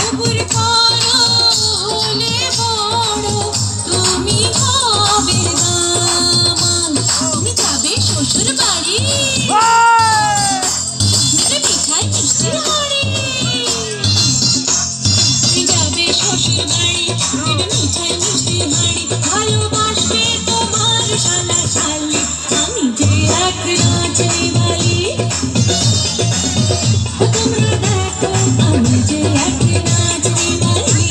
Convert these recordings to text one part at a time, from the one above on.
উপর করো হলে বড় তুমি হবে দামান। তুমি যাবে শ্বশুর বাড়ি নেবে মিঠাই মিষ্টি হাড়ি। তুমি যাবে শ্বশুর বাড়ি নেবে মিঠাই মিষ্টি হাড়ি। ভালোবাসবে তোমার শালা শালি আমি যে এক নাচে বালি। তোমরা দেখো আমি যে এক নাচে বালি।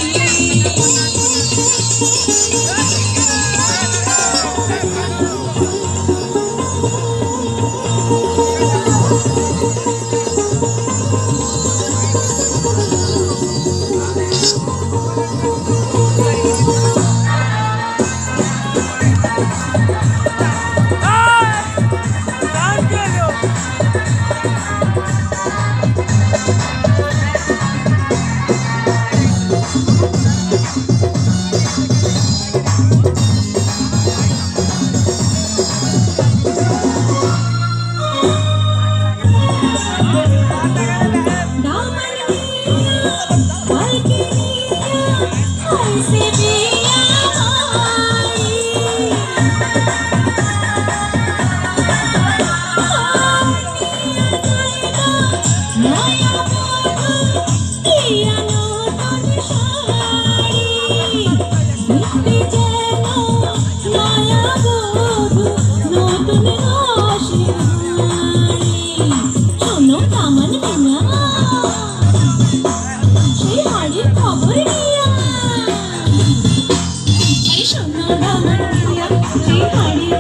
দামন মিয়া কালকে নিয়া আইসে বিয়া বাড়ি। নয়া বধূ দিয়া নতুন শাড়ি। দেখতে যেন নয়া বধূ নতুন রসের হাড়ি। শোনো দামন মিয়া সেই হাড়ির খবর নিয়া। এই শোনো দামন মিয়া সেই হাড়ির